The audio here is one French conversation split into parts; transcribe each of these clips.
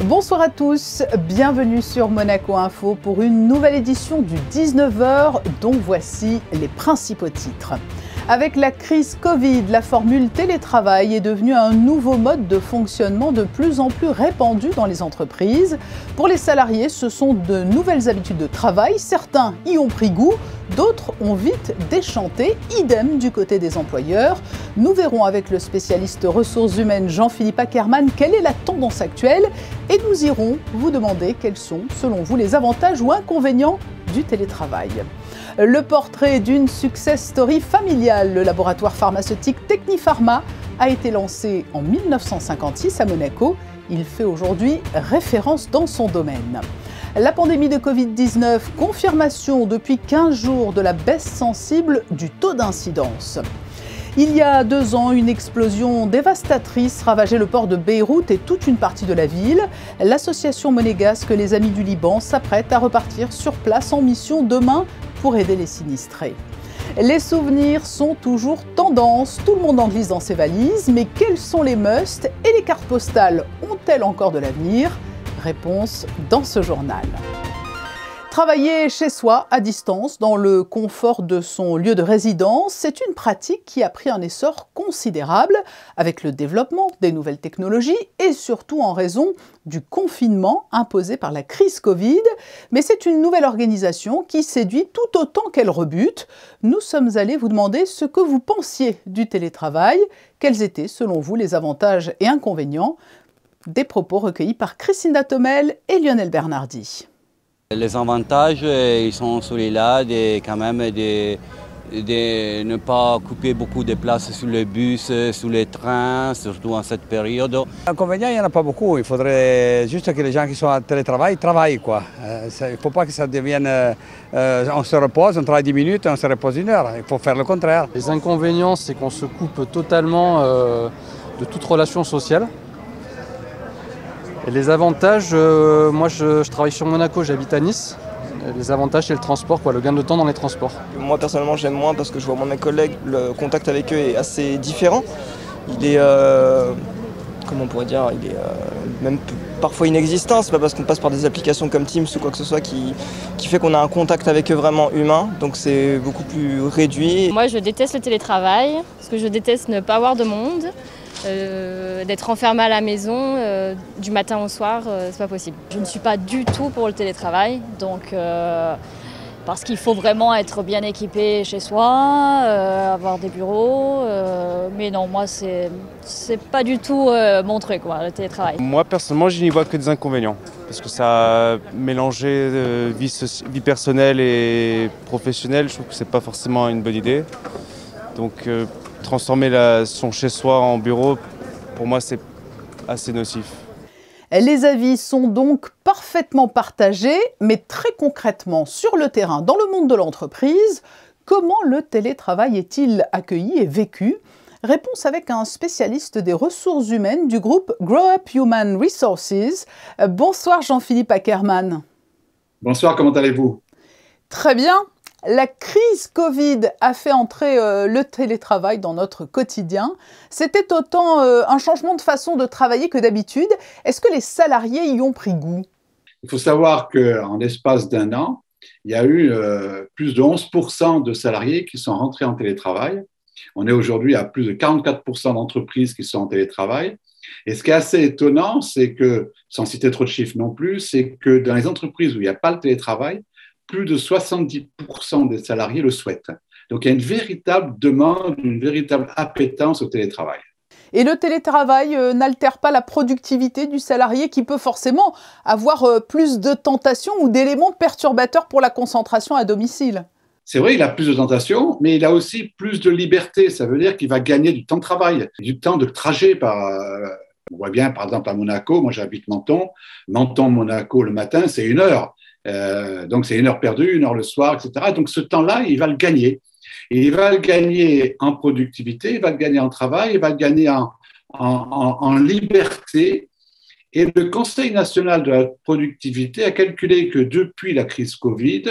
Bonsoir à tous, bienvenue sur Monaco Info pour une nouvelle édition du 19h dont voici les principaux titres. Avec la crise Covid, la formule télétravail est devenue un nouveau mode de fonctionnement de plus en plus répandu dans les entreprises. Pour les salariés, ce sont de nouvelles habitudes de travail. Certains y ont pris goût, d'autres ont vite déchanté. Idem du côté des employeurs. Nous verrons avec le spécialiste ressources humaines Jean-Philippe Ackermann quelle est la tendance actuelle et nous irons vous demander quels sont, selon vous, les avantages ou inconvénients du télétravail. Le portrait d'une success story familiale, le laboratoire pharmaceutique Technipharma a été lancé en 1956 à Monaco. Il fait aujourd'hui référence dans son domaine. La pandémie de Covid-19, confirmation depuis 15 jours de la baisse sensible du taux d'incidence. Il y a 2 ans, une explosion dévastatrice ravageait le port de Beyrouth et toute une partie de la ville. L'association monégasque Les Amis du Liban s'apprête à repartir sur place en mission demain pour aider les sinistrés. Les souvenirs sont toujours tendance, tout le monde en glisse dans ses valises, mais quels sont les musts et les cartes postales ont-elles encore de l'avenir? Réponse dans ce journal. Travailler chez soi, à distance, dans le confort de son lieu de résidence, c'est une pratique qui a pris un essor considérable avec le développement des nouvelles technologies et surtout en raison du confinement imposé par la crise Covid. Mais c'est une nouvelle organisation qui séduit tout autant qu'elle rebute. Nous sommes allés vous demander ce que vous pensiez du télétravail, quels étaient selon vous les avantages et inconvénients. Des propos recueillis par Christina Tomel et Lionel Bernardi. Les avantages, ils sont celui-là quand même de ne pas occuper beaucoup de place sur les bus, sur les trains, surtout en cette période. Inconvénients, il n'y en a pas beaucoup. Il faudrait juste que les gens qui sont en télétravail travaillent, quoi. Il ne faut pas que ça devienne on se repose, on travaille 10 minutes, on se repose 1 heure. Il faut faire le contraire. Les inconvénients, c'est qu'on se coupe totalement de toute relation sociale. Et les avantages, moi je travaille sur Monaco, j'habite à Nice. Les avantages, c'est le transport, le gain de temps dans les transports. Moi personnellement j'aime moins parce que je vois mes collègues, le contact avec eux est assez différent. Il est, comment on pourrait dire, il est même parfois inexistant. C'est pas parce qu'on passe par des applications comme Teams ou quoi que ce soit qui fait qu'on a un contact avec eux vraiment humain. Donc c'est beaucoup plus réduit. Moi je déteste le télétravail parce que je déteste ne pas avoir de monde. D'être enfermé à la maison du matin au soir, c'est pas possible. Je ne suis pas du tout pour le télétravail, donc parce qu'il faut vraiment être bien équipé chez soi, avoir des bureaux, mais non, moi c'est pas du tout mon truc, le télétravail. Moi personnellement, je n'y vois que des inconvénients, parce que ça mélanger vie personnelle et professionnelle, je trouve que c'est pas forcément une bonne idée. Donc transformer son chez-soi en bureau, pour moi, c'est assez nocif. Les avis sont donc parfaitement partagés, mais très concrètement, sur le terrain, dans le monde de l'entreprise, comment le télétravail est-il accueilli et vécu? Réponse avec un spécialiste des ressources humaines du groupe Grow Up Human Resources. Bonsoir Jean-Philippe Ackermann. Bonsoir, comment allez-vous? Très bien. La crise Covid a fait entrer le télétravail dans notre quotidien. C'était autant un changement de façon de travailler que d'habitude. Est-ce que les salariés y ont pris goût? Il faut savoir qu'en l'espace d'1 an, il y a eu plus de 11% de salariés qui sont rentrés en télétravail. On est aujourd'hui à plus de 44% d'entreprises qui sont en télétravail. Et ce qui est assez étonnant, c'est que, sans citer trop de chiffres non plus, c'est que dans les entreprises où il n'y a pas le télétravail, plus de 70% des salariés le souhaitent. Donc, il y a une véritable demande, une véritable appétence au télétravail. Et le télétravail n'altère pas la productivité du salarié qui peut forcément avoir plus de tentations ou d'éléments perturbateurs pour la concentration à domicile? C'est vrai, il a plus de tentations, mais il a aussi plus de liberté. Ça veut dire qu'il va gagner du temps de travail, du temps de trajet. On voit bien, par exemple, à Monaco, moi j'habite Menton. Menton-Monaco le matin, c'est 1 heure. Donc c'est 1 heure perdue, 1 heure le soir, etc. Donc ce temps-là, il va le gagner. Et il va le gagner en productivité, il va le gagner en travail, il va le gagner en liberté. Et le Conseil national de la productivité a calculé que depuis la crise Covid,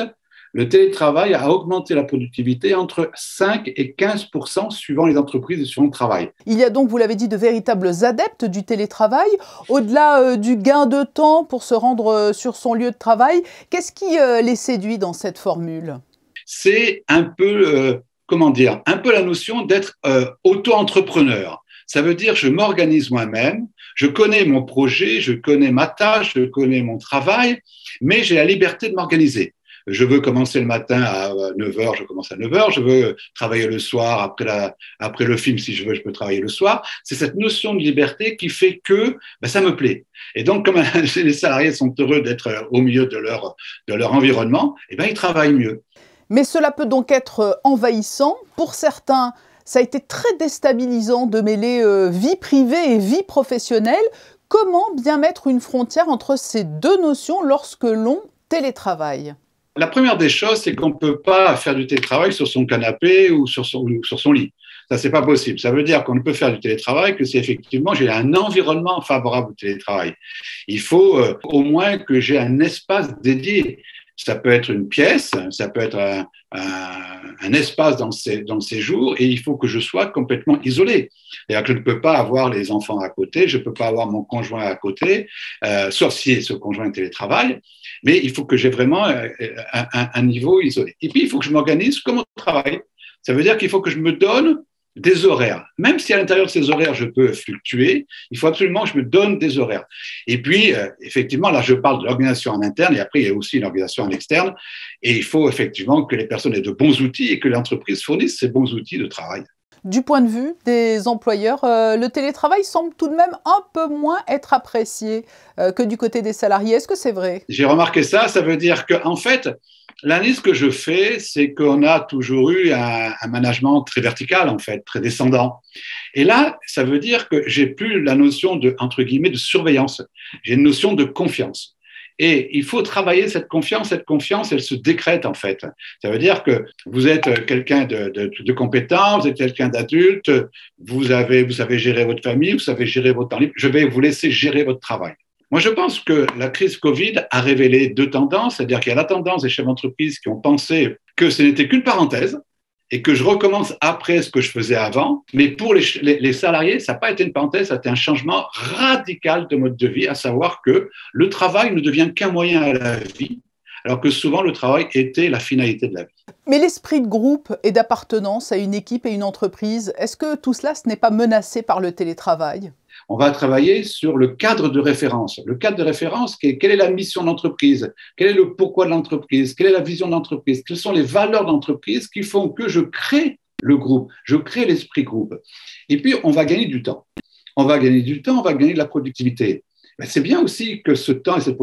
le télétravail a augmenté la productivité entre 5 et 15% suivant les entreprises et suivant le travail. Il y a donc, vous l'avez dit, de véritables adeptes du télétravail. Au-delà du gain de temps pour se rendre sur son lieu de travail, qu'est-ce qui les séduit dans cette formule? C'est un peu, un peu la notion d'être auto-entrepreneur. Ça veut dire je m'organise moi-même, je connais mon projet, je connais ma tâche, je connais mon travail, mais j'ai la liberté de m'organiser. Je veux commencer le matin à 9h, je commence à 9h, je veux travailler le soir, après le film, si je veux, je peux travailler le soir. C'est cette notion de liberté qui fait que ça me plaît. Et donc, comme les salariés sont heureux d'être au milieu de leur environnement, ils travaillent mieux. Mais cela peut donc être envahissant. Pour certains, ça a été très déstabilisant de mêler vie privée et vie professionnelle. Comment bien mettre une frontière entre ces deux notions lorsque l'on télétravaille? La première des choses, c'est qu'on ne peut pas faire du télétravail sur son canapé ou sur son lit. Ça, c'est pas possible. Ça veut dire qu'on ne peut faire du télétravail que si effectivement j'ai un environnement favorable au télétravail. Il faut au moins que j'ai un espace dédié. Ça peut être une pièce, ça peut être un espace dans le séjour, et il faut que je sois complètement isolé. C'est-à-dire que je ne peux pas avoir les enfants à côté, je ne peux pas avoir mon conjoint à côté, sauf si ce conjoint est télétravail, mais il faut que j'ai vraiment un niveau isolé. Et puis, il faut que je m'organise comme au travail. Ça veut dire qu'il faut que je me donne des horaires. Même si à l'intérieur de ces horaires, je peux fluctuer, il faut absolument que je me donne des horaires. Et puis, effectivement, là, je parle de l'organisation en interne, et après, il y a aussi une organisation en externe, et il faut effectivement que les personnes aient de bons outils et que l'entreprise fournisse ces bons outils de travail. Du point de vue des employeurs, le télétravail semble tout de même un peu moins être apprécié que du côté des salariés. Est-ce que c'est vrai? J'ai remarqué ça. Ça veut dire qu'en fait, l'analyse que je fais, c'est qu'on a toujours eu un management très vertical, en fait, très descendant. Et là, ça veut dire que j'ai plus la notion de, entre guillemets, de surveillance. J'ai une notion de confiance. Et il faut travailler cette confiance, elle se décrète en fait. Ça veut dire que vous êtes quelqu'un de compétent, vous êtes quelqu'un d'adulte, vous savez gérer votre famille, vous savez gérer votre temps libre, je vais vous laisser gérer votre travail. Moi, je pense que la crise Covid a révélé deux tendances, c'est-à-dire qu'il y a la tendance des chefs d'entreprise qui ont pensé que ce n'était qu'une parenthèse, et que je recommence après ce que je faisais avant. Mais pour les salariés, ça n'a pas été une parenthèse, ça a été un changement radical de mode de vie, à savoir que le travail ne devient qu'un moyen à la vie, alors que souvent le travail était la finalité de la vie. Mais l'esprit de groupe et d'appartenance à une équipe et une entreprise, est-ce que tout cela, ce n'est pas menacé par le télétravail? On va travailler sur le cadre de référence. Le cadre de référence, quelle est la mission de l'entreprise? Quel est le pourquoi de l'entreprise? Quelle est la vision de l'entreprise? Quelles sont les valeurs de l'entreprise qui font que je crée le groupe, je crée l'esprit groupe? Et puis, on va gagner du temps. On va gagner du temps, on va gagner de la productivité. Mais c'est bien aussi que ce temps et cette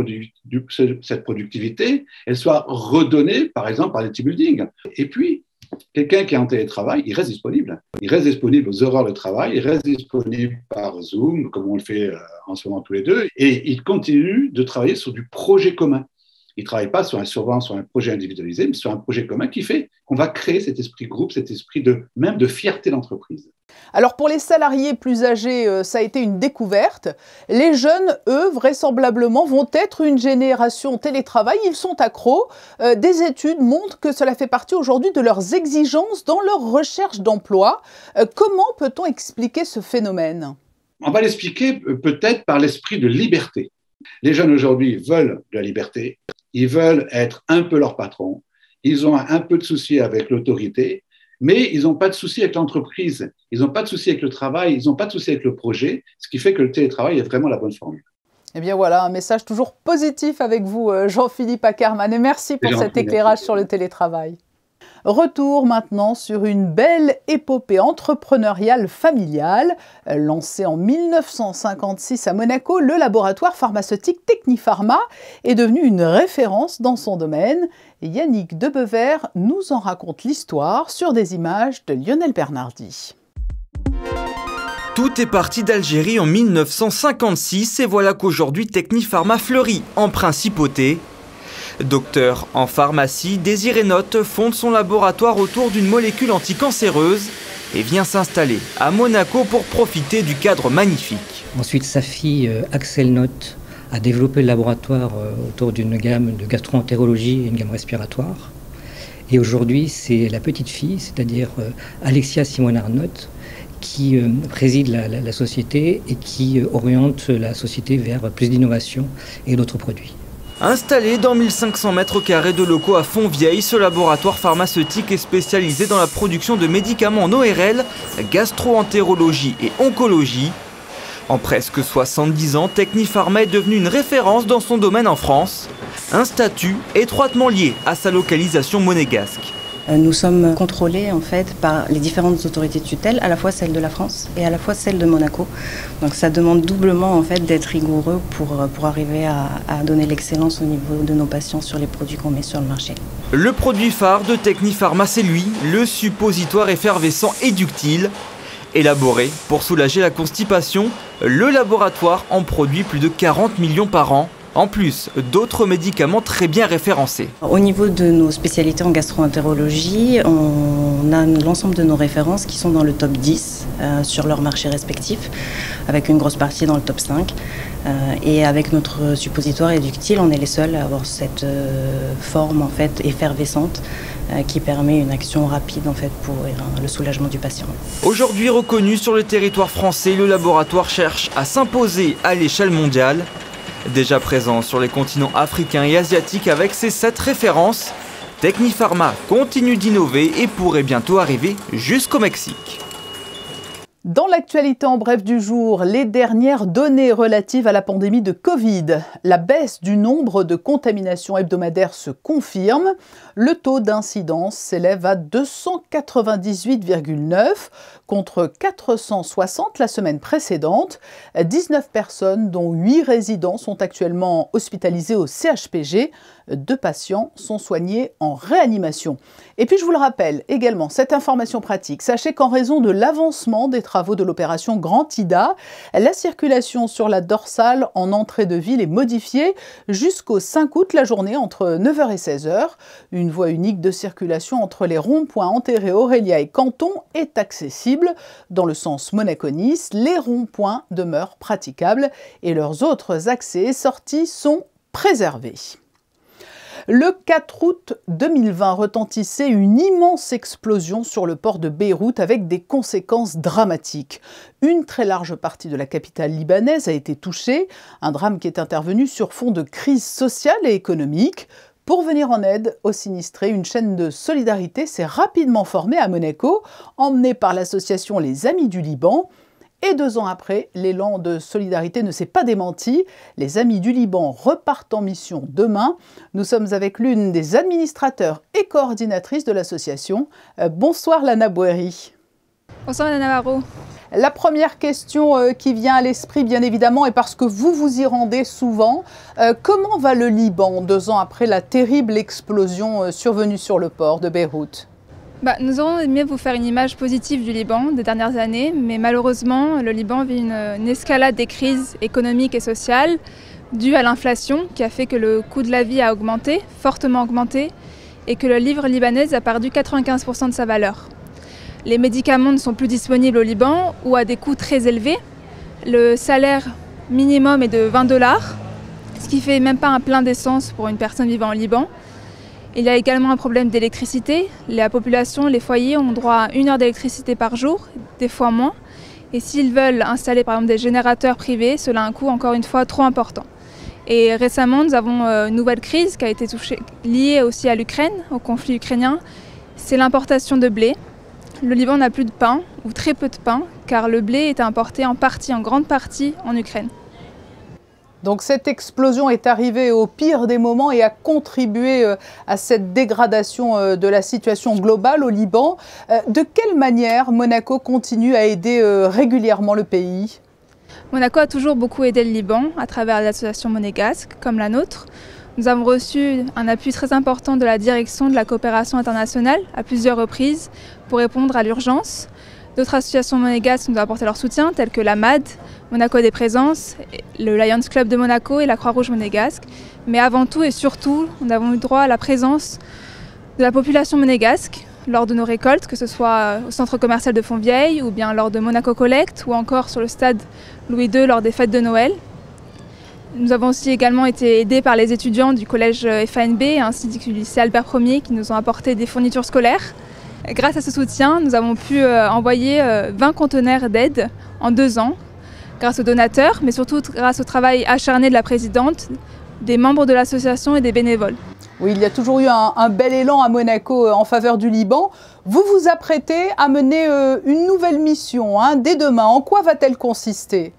productivité, elle soit redonnée, par exemple, par les team building. Et puis, quelqu'un qui est en télétravail, il reste disponible. Il reste disponible aux horaires de travail, il reste disponible par Zoom, comme on le fait en ce moment tous les deux, et il continue de travailler sur du projet commun. Il ne travaille pas sur un projet individualisé, mais sur un projet commun qui fait qu'on va créer cet esprit groupe, cet esprit même de fierté d'entreprise. Alors pour les salariés plus âgés, ça a été une découverte. Les jeunes, eux, vraisemblablement, vont être une génération télétravail. Ils sont accros. Des études montrent que cela fait partie aujourd'hui de leurs exigences dans leur recherche d'emploi. Comment peut-on expliquer ce phénomène? On va l'expliquer peut-être par l'esprit de liberté. Les jeunes aujourd'hui veulent de la liberté. Ils veulent être un peu leur patron. Ils ont un peu de soucis avec l'autorité. Mais ils n'ont pas de souci avec l'entreprise, ils n'ont pas de souci avec le travail, ils n'ont pas de souci avec le projet, ce qui fait que le télétravail est vraiment la bonne formule. Eh bien voilà, un message toujours positif avec vous, Jean-Philippe Ackermann, et merci pour cet éclairage sur le télétravail. Retour maintenant sur une belle épopée entrepreneuriale familiale. Lancé en 1956 à Monaco, le laboratoire pharmaceutique Technipharma est devenu une référence dans son domaine. Et Yannick Debever nous en raconte l'histoire sur des images de Lionel Bernardi. Tout est parti d'Algérie en 1956 et voilà qu'aujourd'hui Technipharma fleurit en principauté. Docteur en pharmacie, Désiré Notte fonde son laboratoire autour d'une molécule anticancéreuse et vient s'installer à Monaco pour profiter du cadre magnifique. Ensuite, sa fille Axel Notte a développé le laboratoire autour d'une gamme de gastro-entérologie et une gamme respiratoire. Et aujourd'hui, c'est la petite fille, c'est-à-dire Alexia Simon-Arnott, qui préside la société et qui oriente la société vers plus d'innovation et d'autres produits. Installé dans 1500 mètres carrés de locaux à Fontvieille, ce laboratoire pharmaceutique est spécialisé dans la production de médicaments en ORL, gastro-entérologie et oncologie. En presque 70 ans, Technipharma est devenu une référence dans son domaine en France, un statut étroitement lié à sa localisation monégasque. Nous sommes contrôlés en fait par les différentes autorités de tutelle, à la fois celle de la France et à la fois celle de Monaco. Donc ça demande doublement en fait d'être rigoureux pour arriver à donner l'excellence au niveau de nos patients sur les produits qu'on met sur le marché. Le produit phare de Technipharma, c'est lui, le suppositoire effervescent Eductil. Élaboré pour soulager la constipation, le laboratoire en produit plus de 40 millions par an. En plus d'autres médicaments très bien référencés. Au niveau de nos spécialités en gastro-entérologie, on a l'ensemble de nos références qui sont dans le top 10 sur leurs marchés respectifs, avec une grosse partie dans le top 5. Et avec notre suppositoire Eductil, on est les seuls à avoir cette forme en fait effervescente qui permet une action rapide en fait pour le soulagement du patient. Aujourd'hui reconnu sur le territoire français, le laboratoire cherche à s'imposer à l'échelle mondiale. Déjà présent sur les continents africains et asiatiques avec ses 7 références, Technipharma continue d'innover et pourrait bientôt arriver jusqu'au Mexique. Dans l'actualité en bref du jour, les dernières données relatives à la pandémie de Covid. La baisse du nombre de contaminations hebdomadaires se confirme. Le taux d'incidence s'élève à 298,9 contre 460 la semaine précédente. 19 personnes, dont 8 résidents, sont actuellement hospitalisées au CHPG. 2 patients sont soignés en réanimation. Et puis je vous le rappelle également, cette information pratique, sachez qu'en raison de l'avancement des travaux de l'opération Grand Ida, la circulation sur la dorsale en entrée de ville est modifiée jusqu'au 5 août, la journée entre 9h et 16h. Une voie unique de circulation entre les ronds-points Enterré, Aurélia et Canton est accessible. Dans le sens Monaco-Nice, les ronds-points demeurent praticables et leurs autres accès et sorties sont préservés. Le 4 août 2020 retentissait une immense explosion sur le port de Beyrouth avec des conséquences dramatiques. Une très large partie de la capitale libanaise a été touchée, un drame qui est intervenu sur fond de crise sociale et économique. Pour venir en aide aux sinistrés, une chaîne de solidarité s'est rapidement formée à Monaco, emmenée par l'association Les Amis du Liban. Et 2 ans après, l'élan de solidarité ne s'est pas démenti. Les Amis du Liban repartent en mission demain. Nous sommes avec l'une des administrateurs et coordinatrices de l'association. Bonsoir Lana Bouheri. Bonsoir Lana Navarro. La première question qui vient à l'esprit, bien évidemment, est parce que vous y rendez souvent. Comment va le Liban 2 ans après la terrible explosion survenue sur le port de Beyrouth ? Nous aurions aimé vous faire une image positive du Liban des dernières années, mais malheureusement, le Liban vit une escalade des crises économiques et sociales due à l'inflation qui a fait que le coût de la vie a augmenté, fortement augmenté, et que le livre libanais a perdu 95% de sa valeur. Les médicaments ne sont plus disponibles au Liban ou à des coûts très élevés. Le salaire minimum est de $20, ce qui fait même pas un plein d'essence pour une personne vivant au Liban. Il y a également un problème d'électricité. La population, les foyers ont droit à 1 heure d'électricité par jour, des fois moins. Et s'ils veulent installer par exemple des générateurs privés, cela a un coût encore une fois trop important. Et récemment, nous avons une nouvelle crise qui a été liée aussi à l'Ukraine, au conflit ukrainien. C'est l'importation de blé. Le Liban n'a plus de pain, ou très peu de pain, car le blé est importé en grande partie en Ukraine. Donc cette explosion est arrivée au pire des moments et a contribué à cette dégradation de la situation globale au Liban. De quelle manière Monaco continue à aider régulièrement le pays ? Monaco a toujours beaucoup aidé le Liban à travers les associations monégasques comme la nôtre. Nous avons reçu un appui très important de la direction de la coopération internationale à plusieurs reprises pour répondre à l'urgence. D'autres associations monégasques nous ont apporté leur soutien, telles que la MAD, Monaco des Présences, le Lions Club de Monaco et la Croix-Rouge monégasque. Mais avant tout et surtout, nous avons eu droit à la présence de la population monégasque lors de nos récoltes, que ce soit au centre commercial de Fontvieille ou bien lors de Monaco Collect ou encore sur le stade Louis II lors des fêtes de Noël. Nous avons aussi également été aidés par les étudiants du collège FANB ainsi que du lycée Albert Ier qui nous ont apporté des fournitures scolaires. Grâce à ce soutien, nous avons pu envoyer 20 conteneurs d'aide en 2 ans, grâce aux donateurs, mais surtout grâce au travail acharné de la présidente, des membres de l'association et des bénévoles. Oui, il y a toujours eu un bel élan à Monaco en faveur du Liban. Vous vous apprêtez à mener une nouvelle mission dès demain. En quoi va-t-elle consister ?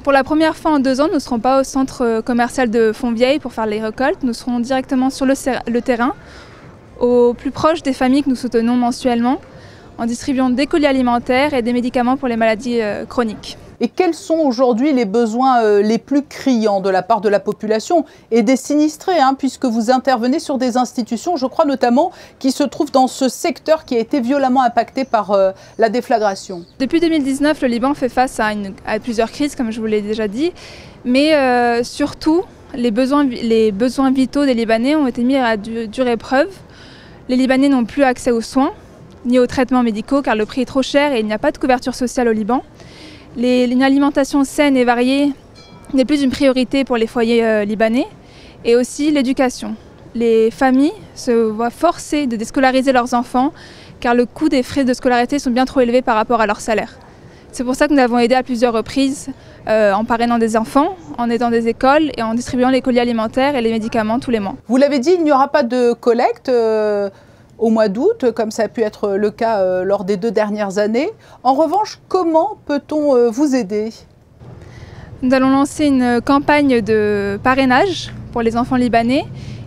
Pour la première fois en 2 ans, nous ne serons pas au centre commercial de Fontvieille pour faire les récoltes. Nous serons directement sur le terrain, au plus proche des familles que nous soutenons mensuellement, en distribuant des colis alimentaires et des médicaments pour les maladies chroniques. Et quels sont aujourd'hui les besoins les plus criants de la part de la population et des sinistrés, puisque vous intervenez sur des institutions, je crois notamment, qui se trouvent dans ce secteur qui a été violemment impacté par la déflagration. Depuis 2019, le Liban fait face à plusieurs crises, comme je vous l'ai déjà dit, mais surtout, les besoins vitaux des Libanais ont été mis à dure épreuve. Les Libanais n'ont plus accès aux soins, ni aux traitements médicaux, car le prix est trop cher et il n'y a pas de couverture sociale au Liban. Une alimentation saine et variée n'est plus une priorité pour les foyers libanais, et aussi l'éducation. Les familles se voient forcées de déscolariser leurs enfants car le coût des frais de scolarité sont bien trop élevés par rapport à leur salaire. C'est pour ça que nous avons aidé à plusieurs reprises en parrainant des enfants, en aidant des écoles et en distribuant les colis alimentaires et les médicaments tous les mois. Vous l'avez dit, il n'y aura pas de collecte au mois d'août, comme ça a pu être le cas lors des 2 dernières années. En revanche, comment peut-on vous aider ? Nous allons lancer une campagne de parrainage pour les enfants libanais.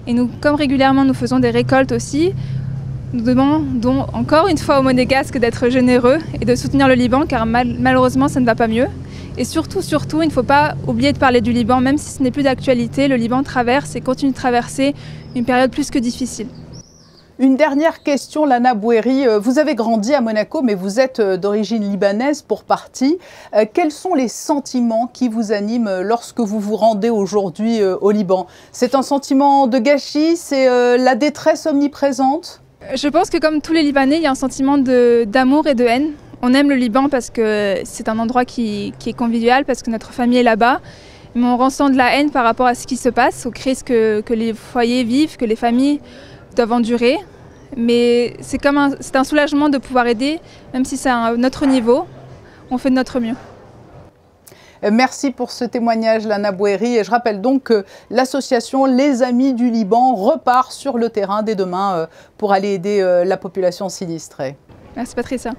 Et nous, comme régulièrement nous faisons des récoltes aussi, nous demandons encore une fois aux Monégasques d'être généreux et de soutenir le Liban, car malheureusement ça ne va pas mieux. Et surtout, il ne faut pas oublier de parler du Liban, même si ce n'est plus d'actualité. Le Liban traverse et continue de traverser une période plus que difficile. Une dernière question, Lana Bouheri. Vous avez grandi à Monaco, mais vous êtes d'origine libanaise pour partie. Quels sont les sentiments qui vous animent lorsque vous vous rendez aujourd'hui au Liban? C'est un sentiment de gâchis? C'est la détresse omniprésente? Je pense que comme tous les Libanais, il y a un sentiment d'amour et de haine. On aime le Liban parce que c'est un endroit qui est convivial, parce que notre famille est là-bas. Mais on ressent de la haine par rapport à ce qui se passe, aux crises que les foyers vivent, que les familles doivent endurer. Mais c'est un soulagement de pouvoir aider, même si c'est à un autre niveau. On fait de notre mieux. Merci pour ce témoignage, Lana Bouheri. Et je rappelle donc que l'association Les Amis du Liban repart sur le terrain dès demain pour aller aider la population sinistrée. Merci Patricia.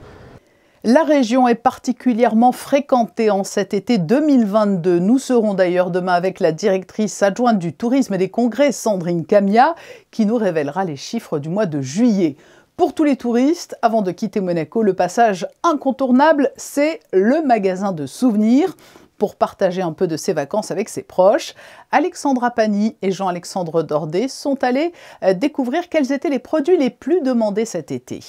La région est particulièrement fréquentée en cet été 2022. Nous serons d'ailleurs demain avec la directrice adjointe du tourisme et des congrès, Sandrine Camia, qui nous révélera les chiffres du mois de juillet. Pour tous les touristes, avant de quitter Monaco, le passage incontournable, c'est le magasin de souvenirs. Pour partager un peu de ses vacances avec ses proches, Alexandra Pani et Jean-Alexandre Dordet sont allés découvrir quels étaient les produits les plus demandés cet été.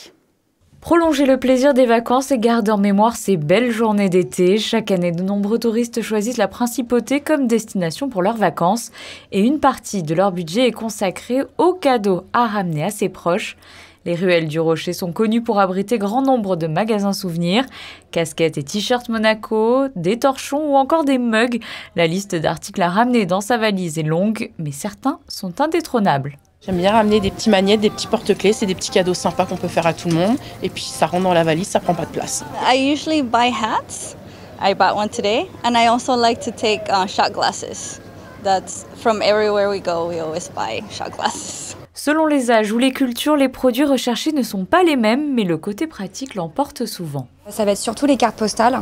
Prolonger le plaisir des vacances et garder en mémoire ces belles journées d'été. Chaque année, de nombreux touristes choisissent la Principauté comme destination pour leurs vacances et une partie de leur budget est consacrée aux cadeaux à ramener à ses proches. Les ruelles du Rocher sont connues pour abriter grand nombre de magasins souvenirs, casquettes et t-shirts Monaco, des torchons ou encore des mugs. La liste d'articles à ramener dans sa valise est longue, mais certains sont indétrônables. J'aime bien ramener des petits magnettes, des petits porte-clés, c'est des petits cadeaux sympas qu'on peut faire à tout le monde. Et puis ça rentre dans la valise, ça prend pas de place. I usually buy hats. I bought one today. And I also like to take shot glasses. That's from everywhere we go, we always buy shot glasses. Selon les âges ou les cultures, les produits recherchés ne sont pas les mêmes, mais le côté pratique l'emporte souvent. Ça va être surtout les cartes postales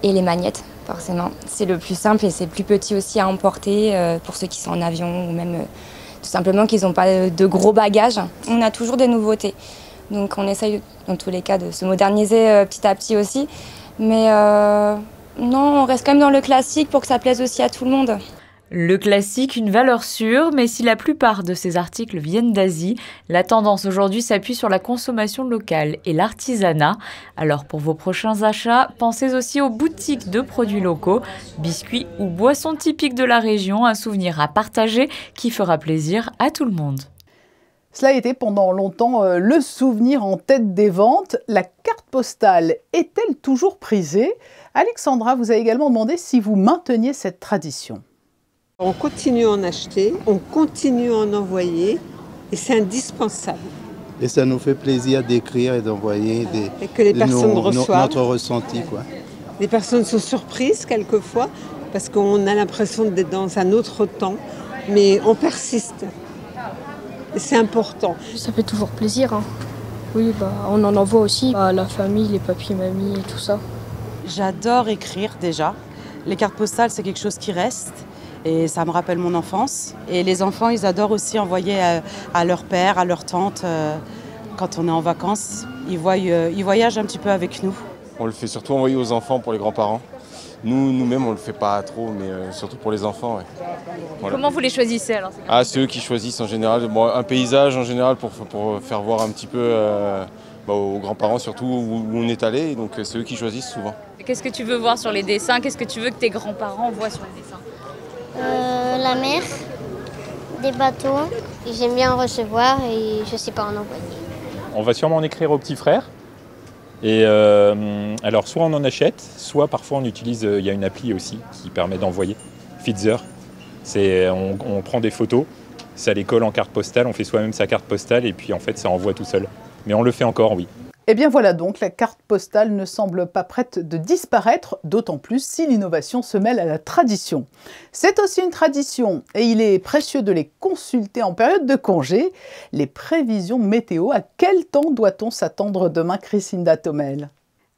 et les magnettes, forcément. C'est le plus simple et c'est plus petit aussi à emporter pour ceux qui sont en avion ou même... tout simplement qu'ils n'ont pas de gros bagages. On a toujours des nouveautés. Donc on essaye dans tous les cas de se moderniser petit à petit aussi. Mais non, on reste quand même dans le classique pour que ça plaise aussi à tout le monde. Le classique, une valeur sûre, mais si la plupart de ces articles viennent d'Asie, la tendance aujourd'hui s'appuie sur la consommation locale et l'artisanat. Alors pour vos prochains achats, pensez aussi aux boutiques de produits locaux, biscuits ou boissons typiques de la région, un souvenir à partager qui fera plaisir à tout le monde. Cela a été pendant longtemps le souvenir en tête des ventes. La carte postale est-elle toujours prisée? Alexandra vous a également demandé si vous mainteniez cette tradition. On continue à en acheter, on continue à en envoyer et c'est indispensable. Et ça nous fait plaisir d'écrire et d'envoyer notre ressenti, quoi. Les personnes sont surprises quelquefois parce qu'on a l'impression d'être dans un autre temps, mais on persiste. Et c'est important. Ça fait toujours plaisir, hein. Oui, on en envoie aussi à la famille, les papis, mamies et tout ça. J'adore écrire déjà. Les cartes postales, c'est quelque chose qui reste et ça me rappelle mon enfance. Et les enfants, ils adorent aussi envoyer à leur père, à leur tante. Quand on est en vacances, ils voyagent un petit peu avec nous. On le fait surtout envoyer aux enfants pour les grands-parents. Nous-mêmes, on ne le fait pas trop, mais surtout pour les enfants. Ouais. Voilà. Comment vous les choisissez alors? C'est eux qui choisissent en général. Bon, un paysage en général pour faire voir un petit peu aux grands-parents surtout où on est allé. Donc c'est eux qui choisissent souvent. Qu'est-ce que tu veux voir sur les dessins? Qu'est-ce que tu veux que tes grands-parents voient sur les dessins? La mer, des bateaux. J'aime bien recevoir et je ne sais pas en envoyer. On va sûrement en écrire aux petits frères. Et alors soit on en achète, soit parfois on utilise, il y a une appli aussi qui permet d'envoyer, Feedzer. On prend des photos, ça les colle en carte postale, on fait soi-même sa carte postale et puis en fait ça envoie tout seul. Mais on le fait encore, oui. Et bien voilà donc, la carte postale ne semble pas prête de disparaître, d'autant plus si l'innovation se mêle à la tradition. C'est aussi une tradition, et il est précieux de les consulter en période de congé. Les prévisions météo, à quel temps doit-on s'attendre demain, Chrisinda Thomel?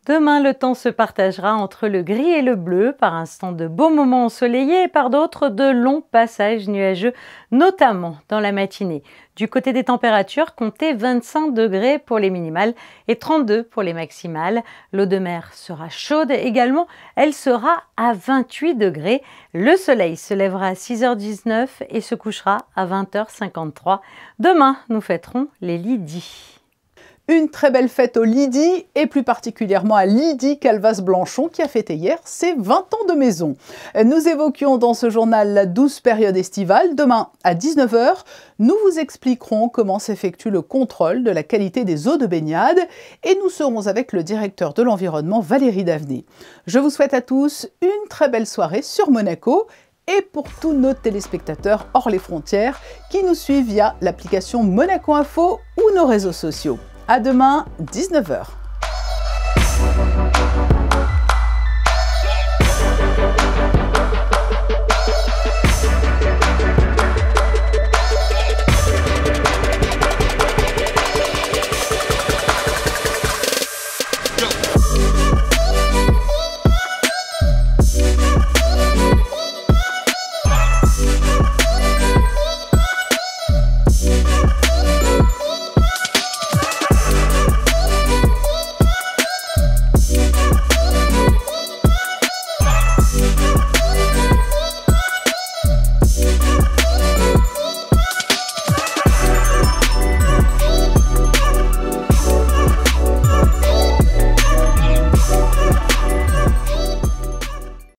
Demain, le temps se partagera entre le gris et le bleu, par instants de beaux moments ensoleillés et par d'autres de longs passages nuageux, notamment dans la matinée. Du côté des températures, comptez 25 degrés pour les minimales et 32 pour les maximales. L'eau de mer sera chaude également, elle sera à 28 degrés. Le soleil se lèvera à 6h19 et se couchera à 20h53. Demain, nous fêterons les Lydie. Une très belle fête au Lydie et plus particulièrement à Lydie Calvas-Blanchon qui a fêté hier ses 20 ans de maison. Nous évoquions dans ce journal la douce période estivale. Demain à 19h, nous vous expliquerons comment s'effectue le contrôle de la qualité des eaux de baignade et nous serons avec le directeur de l'environnement Valérie Davenet. Je vous souhaite à tous une très belle soirée sur Monaco et pour tous nos téléspectateurs hors les frontières qui nous suivent via l'application Monaco Info ou nos réseaux sociaux. À demain, 19h.